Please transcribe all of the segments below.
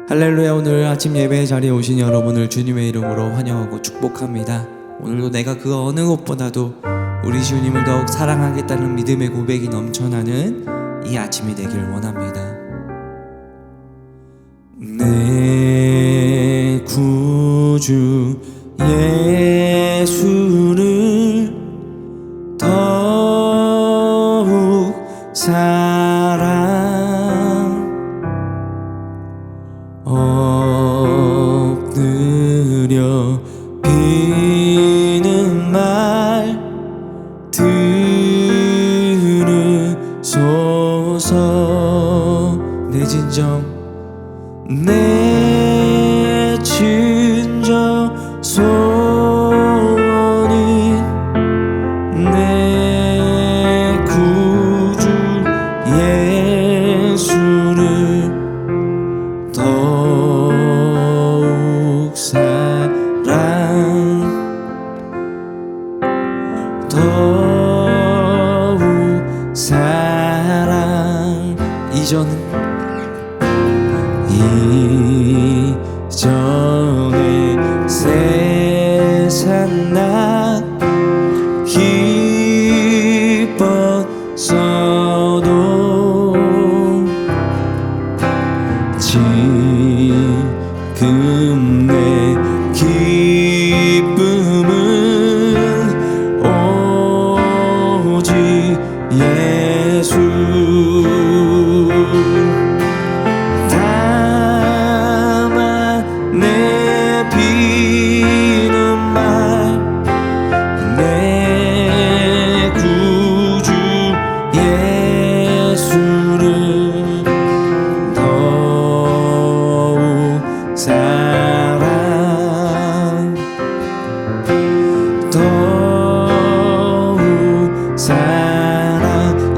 할렐루야. 오늘 아침 예배 자리에 오신 여러분을 주님의 이름으로 환영하고 축복합니다. 오늘도 내가 그 어느 것보다도 우리 주님을 더욱 사랑하겠다는 믿음의 고백이 넘쳐나는 이 아침이 되길 원합니다. 내 구주 예수를 더욱 사랑 엎드려 비는 말 들으소서. 내 진정 소원이 내 구주 예수를 더욱 사랑 이전에 세상 나 기뻤어도 지금 내 기쁨은 오직 예수. 다만 내 비는 말 내 구주 예수를 더욱 사랑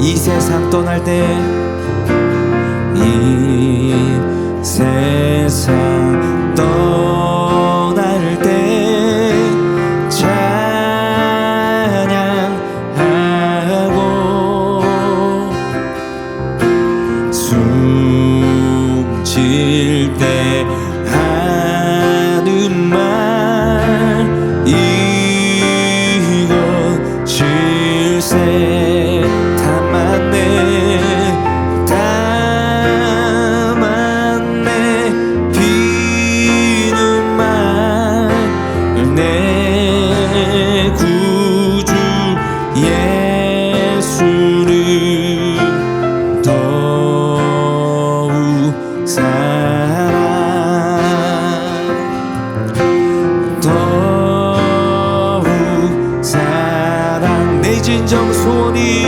이 세상 떠날 때 이 세상 떠날 때 찬양하고 숨질 때 하는 말 이것 실세. 다만 내 비는 말 내 구주 예수를 더욱 사랑 내 진정 소원이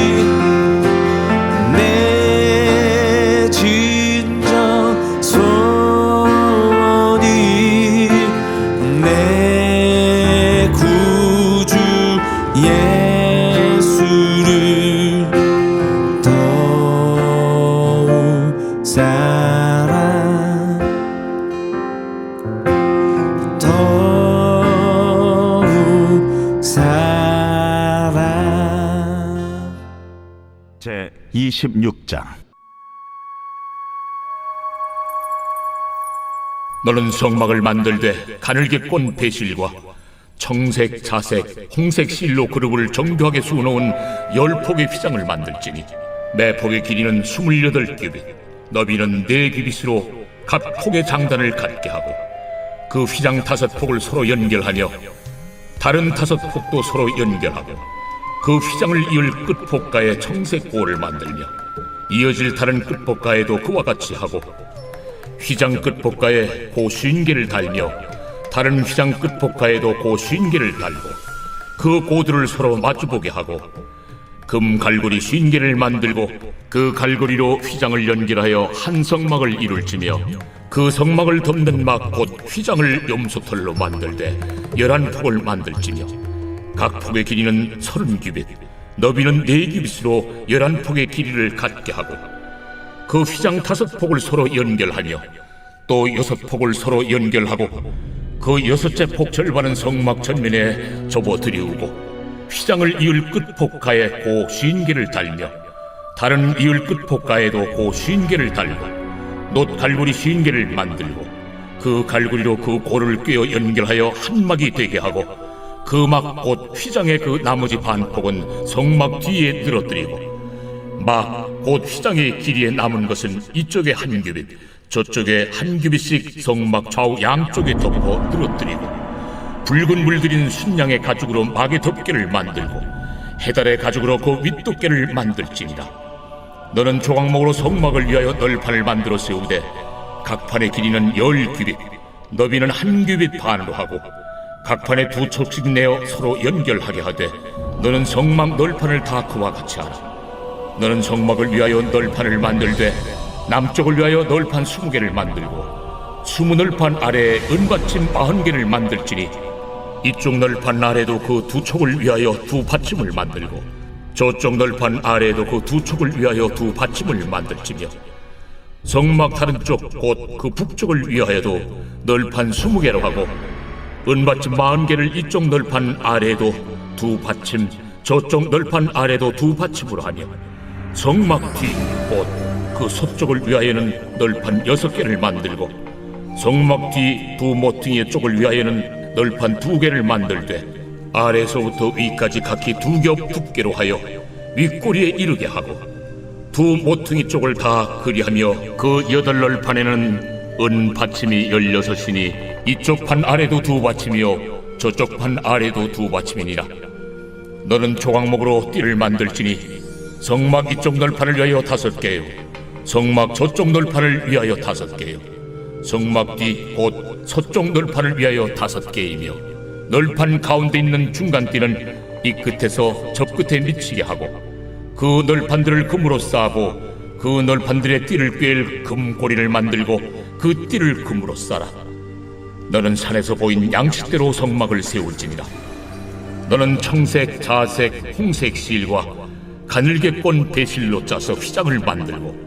내 진정 소원이 내 구주 예수를 더욱 사랑 더욱 사랑. 제 26장. 너는 성막을 만들되 가늘게 꼰 배실과 청색, 자색, 홍색 실로 그룹을 정교하게 수놓은 10폭의 휘장을 만들지니 매 폭의 길이는 28규빗, 너비는 4규빗으로 각 폭의 장단을 갖게 하고 그 휘장 5폭을 서로 연결하며 다른 5폭도 서로 연결하고 그 휘장을 이을 끝폭가에 청색 고를 만들며 이어질 다른 끝폭가에도 그와 같이 하고 휘장 끝폭가에 고 50개를 달며 다른 휘장 끝폭가에도 고 50개를 달고 그 고들을 서로 마주보게 하고 금 갈고리 50개를 만들고 그 갈고리로 휘장을 연결하여 한 성막을 이룰지며 그 성막을 덮는 막 곧 휘장을 염소털로 만들되 11폭을 만들지며 각 폭의 길이는 30규빗, 너비는 4규빗으로 11폭의 길이를 갖게 하고 그 휘장 5폭을 서로 연결하며 또 6폭을 서로 연결하고 그 6째 폭 절반은 성막 전면에 접어들이우고 휘장을 이을 끝폭가에 고 50개를 달며 다른 이을 끝폭가에도 고 50개를 달고 놋 갈고리 50개를 만들고 그 갈고리로 그 골을 꿰어 연결하여 한 막이 되게 하고 그 막 곧 휘장의 그 나머지 반폭은 성막 뒤에 늘어뜨리고 막 곧 휘장의 길이에 남은 것은 이쪽에 한 규빗 저쪽에 한 규빗씩 성막 좌우 양쪽에 덮어 늘어뜨리고 붉은 물들인 순양의 가죽으로 막의 덮개를 만들고 해달의 가죽으로 그 윗덮개를 만들지니라. 너는 조각목으로 성막을 위하여 널판을 만들어 세우되 각 판의 길이는 10규빗 너비는 한 규빗 반으로 하고 각 판에 2척씩 내어 서로 연결하게 하되 너는 성막 널판을 다 그와 같이 하라. 너는 성막을 위하여 널판을 만들되 남쪽을 위하여 널판 20개를 만들고 20널판 아래에 은받침 40개를 만들지니 이쪽 널판 아래도 그 2척을 위하여 2받침을 만들고 저쪽 널판 아래에도 그 2척을 위하여 2받침을 만들지며 성막 다른 쪽 곧 그 북쪽을 위하여도 널판 20개로 하고 은받침 40개를 이쪽 널판 아래에도 2받침 저쪽 널판 아래에도 2받침으로 하며 성막 뒤 곧 그 서쪽을 위하여는 널판 6개를 만들고 성막 뒤 2 모퉁이의 쪽을 위하여는 널판 2개를 만들되 아래에서부터 위까지 각기 2겹 두께로 하여 윗꼬리에 이르게 하고 2 모퉁이 쪽을 다 그리하며 그 8널판에는 은 받침이 16이니 이쪽 판 아래도 2받침이요 저쪽 판 아래도 2받침이니라. 너는 조각목으로 띠를 만들지니 성막 이쪽 널판을 위하여 5개요 성막 저쪽 널판을 위하여 5개요 성막 뒤 곧 서쪽 널판을 위하여 5개이며 널판 가운데 있는 중간띠는 이 끝에서 저 끝에 미치게 하고 그 널판들을 금으로 싸고 그 널판들의 띠를 꿰일 금고리를 만들고 그 띠를 금으로 싸라. 너는 산에서 보인 양식대로 성막을 세울지니라. 너는 청색, 자색, 홍색 실과 가늘게 꼰 배실로 짜서 휘장을 만들고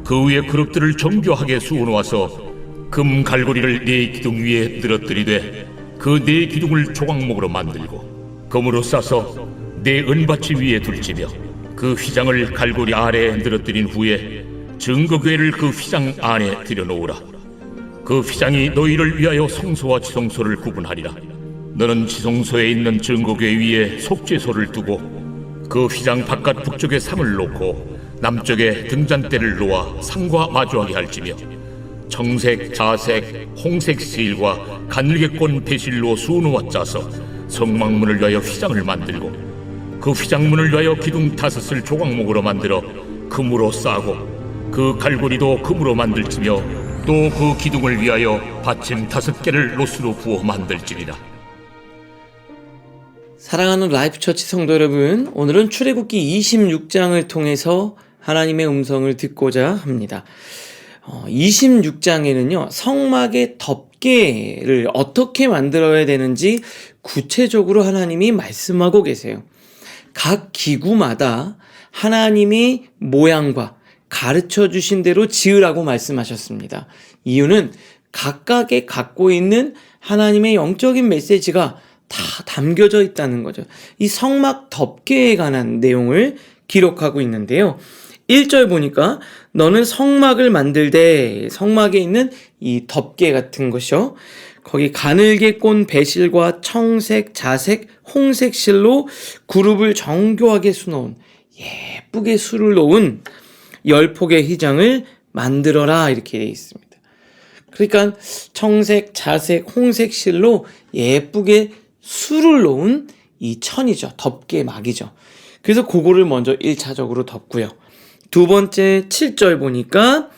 그 위에 그릇들을 정교하게 수놓아서 금 갈고리를 4기둥 위에 늘어뜨리되 그 4기둥을 조각목으로 만들고 금으로 싸서 4 은받침 위에 둘지며 그 휘장을 갈고리 아래에 늘어뜨린 후에 증거궤를 그 휘장 안에 들여놓으라. 그 휘장이 너희를 위하여 성소와 지성소를 구분하리라. 너는 지성소에 있는 증거궤 위에 속죄소를 두고 그 휘장 바깥 북쪽에 상을 놓고 남쪽에 등잔대를 놓아 상과 마주하게 할지며 청색, 자색, 홍색 실과 가늘게 꼰 배실로 수놓아 짜서 성막문을 위하여 휘장을 만들고 그 휘장문을 위하여 기둥 5을 조각목으로 만들어 금으로 싸고 그 갈고리도 금으로 만들지며 또 그 기둥을 위하여 받침 5개를 롯으로 부어 만들지니라. 사랑하는 라이프처치 성도 여러분, 오늘은 출애굽기 26장을 통해서 하나님의 음성을 듣고자 합니다. 26장에는요 성막의 덮개를 어떻게 만들어야 되는지 구체적으로 하나님이 말씀하고 계세요. 각 기구마다 하나님이 모양과 가르쳐 주신 대로 지으라고 말씀하셨습니다. 이유는 각각의 갖고 있는 하나님의 영적인 메시지가 다 담겨져 있다는 거죠. 이 성막 덮개에 관한 내용을 기록하고 있는데요. 1절 보니까 너는 성막을 만들되 성막에 있는 이 덮개 같은 것이요. 거기 가늘게 꼰 배실과 청색, 자색, 홍색 실로 그룹을 정교하게 수놓은 예쁘게 수를 놓은 10폭의 휘장을 만들어라 이렇게 되어 있습니다. 그러니까 청색, 자색, 홍색 실로 예쁘게 수를 놓은 이 천이죠. 덮개 막이죠. 그래서 그거를 먼저 1차적으로 덮고요. 두 번째 7절 보니까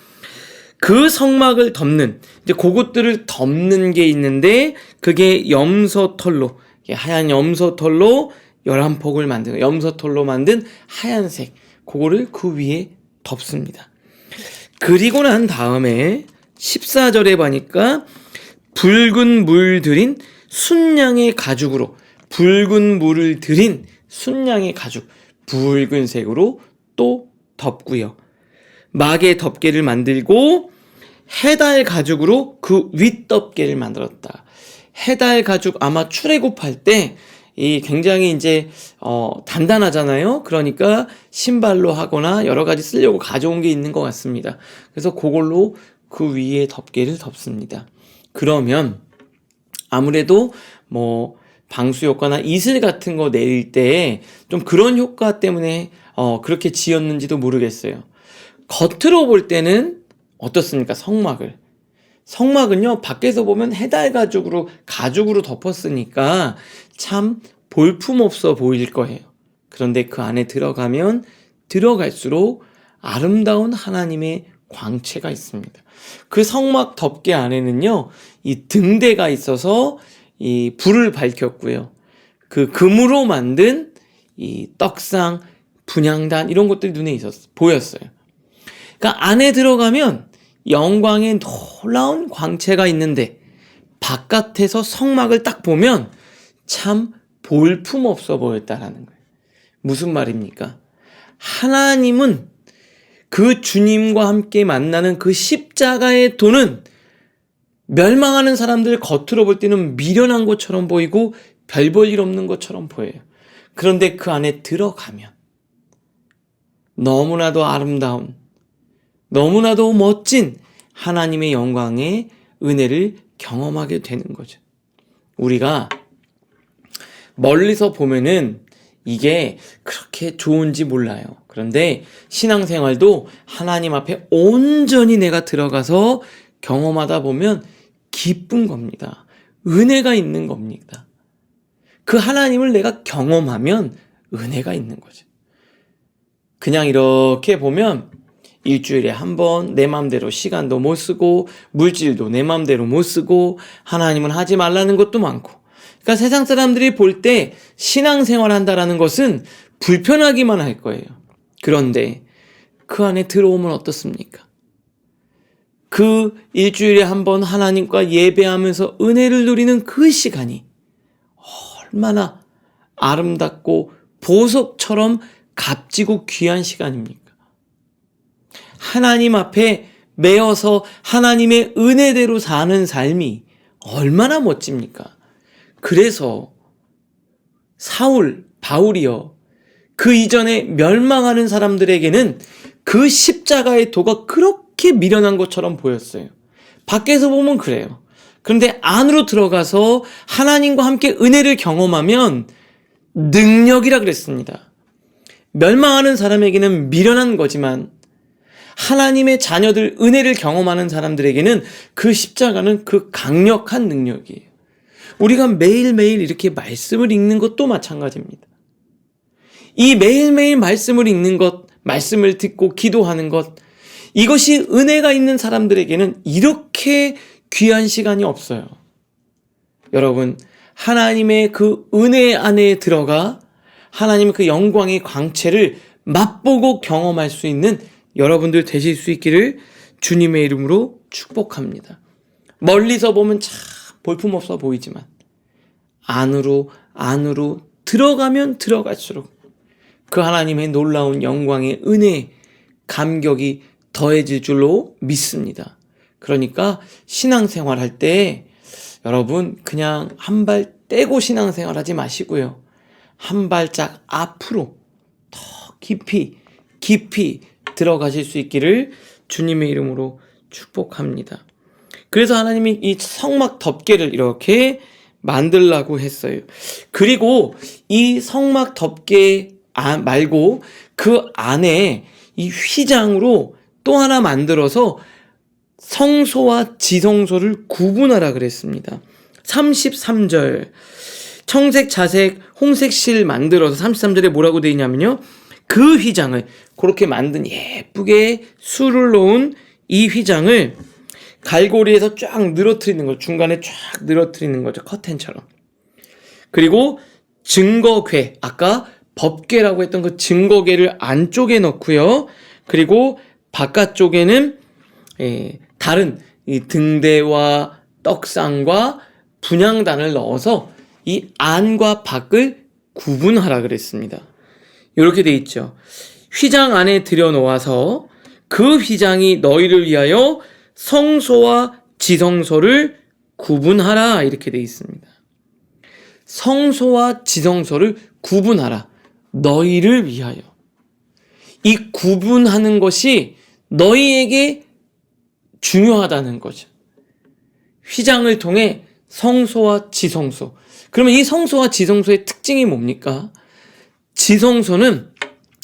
그 성막을 덮는 이제 그것들을 덮는 게 있는데 그게 염소털로 하얀 염소털로 11폭을 만든 염소털로 만든 하얀색 그거를 그 위에 덮습니다. 그리고 난 다음에 14절에 보니까 붉은 물 들인 순양의 가죽으로 붉은 물을 들인 순양의 가죽 붉은색으로 또 덮고요. 막의 덮개를 만들고 해달 가죽으로 그 윗덮개를 만들었다. 해달 가죽 아마 출애굽할 때 이 굉장히 이제 단단하잖아요. 그러니까 신발로 하거나 여러 가지 쓰려고 가져온 게 있는 것 같습니다. 그래서 그걸로 그 위에 덮개를 덮습니다. 그러면 아무래도 뭐 방수 효과나 이슬 같은 거 내릴 때 좀 그런 효과 때문에 그렇게 지었는지도 모르겠어요. 겉으로 볼 때는 어떻습니까? 성막은요, 밖에서 보면 해달 가죽으로 덮었으니까 참 볼품없어 보일 거예요. 그런데 그 안에 들어가면 들어갈수록 아름다운 하나님의 광채가 있습니다. 그 성막 덮개 안에는요, 이 등대가 있어서 이 불을 밝혔고요. 그 금으로 만든 이 떡상, 분향단 이런 것들이 눈에 보였어요. 그러니까 안에 들어가면 영광의 놀라운 광채가 있는데 바깥에서 성막을 딱 보면 참 볼품없어 보였다라는 거예요. 무슨 말입니까? 하나님은 그 주님과 함께 만나는 그 십자가의 도는 멸망하는 사람들 겉으로 볼 때는 미련한 것처럼 보이고 별 볼 일 없는 것처럼 보여요. 그런데 그 안에 들어가면 너무나도 아름다운, 너무나도 멋진 하나님의 영광의 은혜를 경험하게 되는 거죠. 우리가 멀리서 보면은 이게 그렇게 좋은지 몰라요. 그런데 신앙생활도 하나님 앞에 온전히 내가 들어가서 경험하다 보면 기쁜 겁니다. 은혜가 있는 겁니다. 그 하나님을 내가 경험하면 은혜가 있는 거죠. 그냥 이렇게 보면 일주일에 한 번 내 맘대로 시간도 못 쓰고 물질도 내 맘대로 못 쓰고 하나님은 하지 말라는 것도 많고, 그러니까 세상 사람들이 볼 때 신앙생활 한다라는 것은 불편하기만 할 거예요. 그런데 그 안에 들어오면 어떻습니까? 그 일주일에 한 번 하나님과 예배하면서 은혜를 누리는 그 시간이 얼마나 아름답고 보석처럼 값지고 귀한 시간입니까? 하나님 앞에 매어서 하나님의 은혜대로 사는 삶이 얼마나 멋집니까? 그래서 바울이요, 그 이전에 멸망하는 사람들에게는 그 십자가의 도가 그렇게 미련한 것처럼 보였어요. 밖에서 보면 그래요. 그런데 안으로 들어가서 하나님과 함께 은혜를 경험하면 능력이라 그랬습니다. 멸망하는 사람에게는 미련한 거지만 하나님의 자녀들, 은혜를 경험하는 사람들에게는 그 십자가는 그 강력한 능력이에요. 우리가 매일매일 이렇게 말씀을 읽는 것도 마찬가지입니다. 이 매일매일 말씀을 읽는 것, 말씀을 듣고 기도하는 것, 이것이 은혜가 있는 사람들에게는 이렇게 귀한 시간이 없어요. 여러분, 하나님의 그 은혜 안에 들어가 하나님의 그 영광의 광채를 맛보고 경험할 수 있는 여러분들 되실 수 있기를 주님의 이름으로 축복합니다. 멀리서 보면 참 볼품없어 보이지만 안으로 들어가면 들어갈수록 그 하나님의 놀라운 영광의 은혜, 감격이 더해질 줄로 믿습니다. 그러니까 신앙생활 할 때 여러분 그냥 한 발 떼고 신앙생활 하지 마시고요. 한 발짝 앞으로 더 깊이 들어가실 수 있기를 주님의 이름으로 축복합니다. 그래서 하나님이 이 성막 덮개를 이렇게 만들라고 했어요. 그리고 이 성막 덮개 말고 그 안에 이 휘장으로 또 하나 만들어서 성소와 지성소를 구분하라 그랬습니다. 33절 청색, 자색, 홍색 실 만들어서 33절에 뭐라고 되어 있냐면요, 그 휘장을 그렇게 만든 예쁘게 술을 놓은 이 휘장을 갈고리에서 쫙 늘어뜨리는 거, 중간에 쫙 늘어뜨리는 거죠. 커튼처럼. 그리고 증거궤, 아까 법궤라고 했던 그 증거궤를 안쪽에 넣고요. 그리고 바깥쪽에는 다른 이 등대와 떡상과 분향단을 넣어서 이 안과 밖을 구분하라 그랬습니다. 이렇게 돼 있죠. 휘장 안에 들여놓아서 그 휘장이 너희를 위하여 성소와 지성소를 구분하라 이렇게 돼 있습니다. 성소와 지성소를 구분하라. 너희를 위하여. 이 구분하는 것이 너희에게 중요하다는 거죠. 휘장을 통해 성소와 지성소. 그러면 이 성소와 지성소의 특징이 뭡니까? 지성소는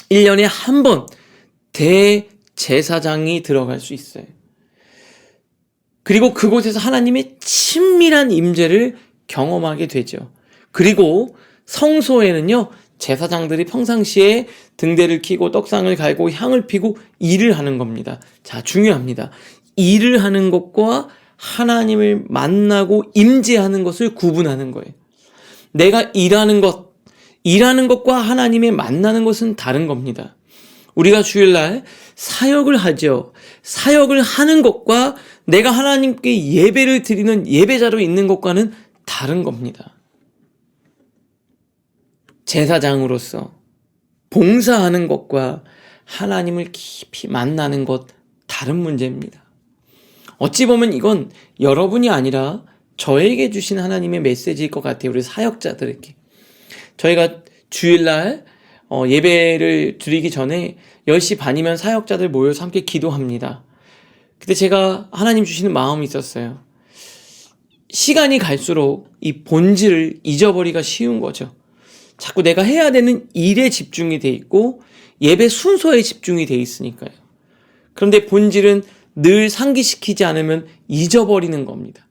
1년에 한 번 대제사장이 들어갈 수 있어요. 그리고 그곳에서 하나님의 친밀한 임재를 경험하게 되죠. 그리고 성소에는요, 제사장들이 평상시에 등대를 켜고 떡상을 갈고 향을 피고 일을 하는 겁니다. 자, 중요합니다. 일을 하는 것과 하나님을 만나고 임재하는 것을 구분하는 거예요. 내가 일하는 것과 하나님을 만나는 것은 다른 겁니다. 우리가 주일날 사역을 하죠. 사역을 하는 것과 내가 하나님께 예배를 드리는 예배자로 있는 것과는 다른 겁니다. 제사장으로서 봉사하는 것과 하나님을 깊이 만나는 것 다른 문제입니다. 어찌 보면 이건 여러분이 아니라 저에게 주신 하나님의 메시지일 것 같아요. 우리 사역자들에게. 저희가 주일날 예배를 드리기 전에 10시 반이면 사역자들 모여서 함께 기도합니다. 근데 제가 하나님 주시는 마음이 있었어요. 시간이 갈수록 이 본질을 잊어버리기가 쉬운 거죠. 자꾸 내가 해야 되는 일에 집중이 돼 있고 예배 순서에 집중이 돼 있으니까요. 그런데 본질은 늘 상기시키지 않으면 잊어버리는 겁니다.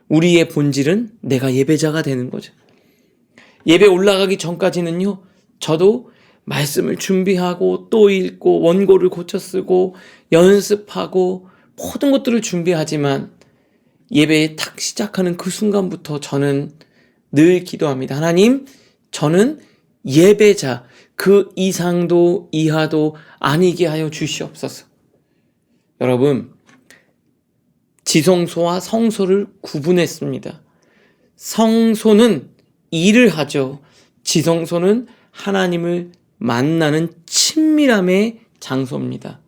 우리의 본질은 내가 예배자가 되는 거죠. 예배 올라가기 전까지는요, 저도 말씀을 준비하고 또 읽고 원고를 고쳐 쓰고 연습하고 모든 것들을 준비하지만 예배에 탁 시작하는 그 순간부터 저는 늘 기도합니다. 하나님, 저는 예배자, 그 이상도 이하도 아니게 하여 주시옵소서. 여러분, 지성소와 성소를 구분했습니다. 성소는 일을 하죠. 지성소는 하나님을 만나는 친밀함의 장소입니다.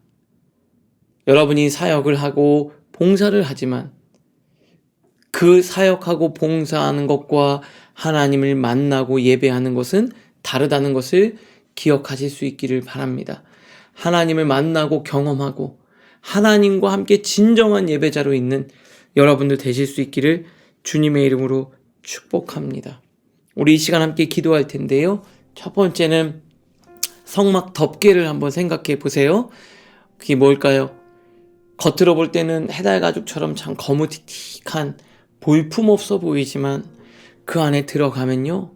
여러분이 사역을 하고 봉사를 하지만 그 사역하고 봉사하는 것과 하나님을 만나고 예배하는 것은 다르다는 것을 기억하실 수 있기를 바랍니다. 하나님을 만나고 경험하고 하나님과 함께 진정한 예배자로 있는 여러분들 되실 수 있기를 주님의 이름으로 축복합니다. 우리 이 시간 함께 기도할 텐데요. 첫 번째는 성막 덮개를 한번 생각해 보세요. 그게 뭘까요? 겉으로 볼 때는 해달 가죽처럼 참 거무튀틱한 볼품없어 보이지만 그 안에 들어가면요,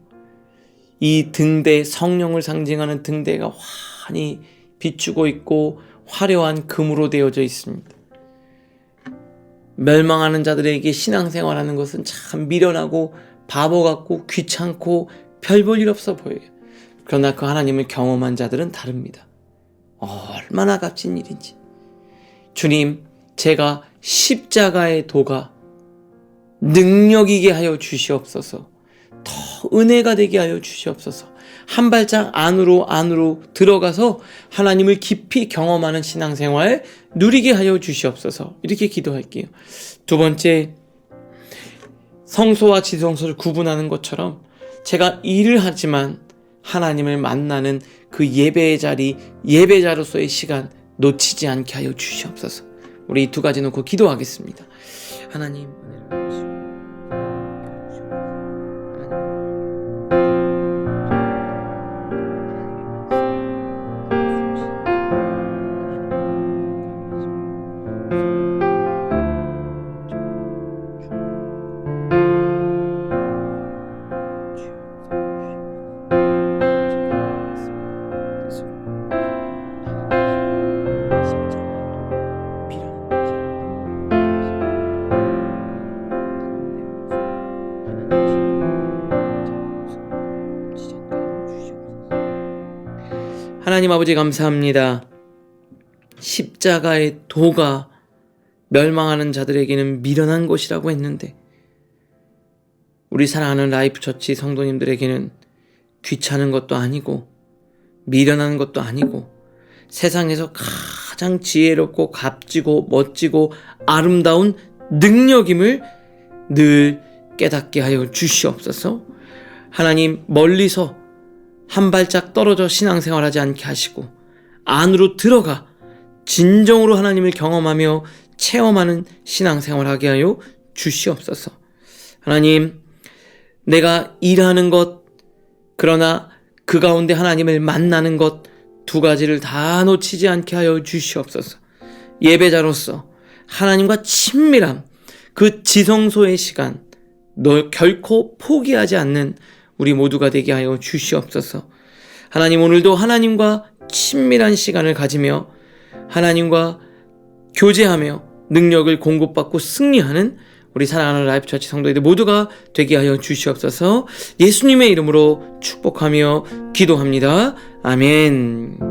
이 등대, 성령을 상징하는 등대가 환히 비추고 있고 화려한 금으로 되어져 있습니다. 멸망하는 자들에게 신앙생활하는 것은 참 미련하고 바보 같고 귀찮고 별 볼 일 없어 보여요. 그러나 그 하나님을 경험한 자들은 다릅니다. 얼마나 값진 일인지. 주님, 제가 십자가의 도가 능력이게 하여 주시옵소서. 더 은혜가 되게 하여 주시옵소서. 한 발짝 안으로 들어가서 하나님을 깊이 경험하는 신앙생활 누리게 하여 주시옵소서. 이렇게 기도할게요. 두 번째, 성소와 지성소를 구분하는 것처럼 제가 일을 하지만 하나님을 만나는 그 예배의 자리, 예배자로서의 시간 놓치지 않게 하여 주시옵소서. 우리 이 두 가지 놓고 기도하겠습니다. 하나님, 은혜를 주시옵소서. 하나님 아버지 감사합니다. 십자가의 도가 멸망하는 자들에게는 미련한 것이라고 했는데 우리 사랑하는 라이프처치 성도님들에게는 귀찮은 것도 아니고 미련한 것도 아니고 세상에서 가장 지혜롭고 값지고 멋지고 아름다운 능력임을 늘 깨닫게 하여 주시옵소서. 하나님, 멀리서 한 발짝 떨어져 신앙생활하지 않게 하시고 안으로 들어가 진정으로 하나님을 경험하며 체험하는 신앙생활 하게 하여 주시옵소서. 하나님, 내가 일하는 것, 그러나 그 가운데 하나님을 만나는 것, 두 가지를 다 놓치지 않게 하여 주시옵소서. 예배자로서 하나님과 친밀함, 그 지성소의 시간, 너 결코 포기하지 않는 우리 모두가 되게 하여 주시옵소서. 하나님, 오늘도 하나님과 친밀한 시간을 가지며 하나님과 교제하며 능력을 공급받고 승리하는 우리 사랑하는 라이프처치 성도들 모두가 되게 하여 주시옵소서. 예수님의 이름으로 축복하며 기도합니다. 아멘.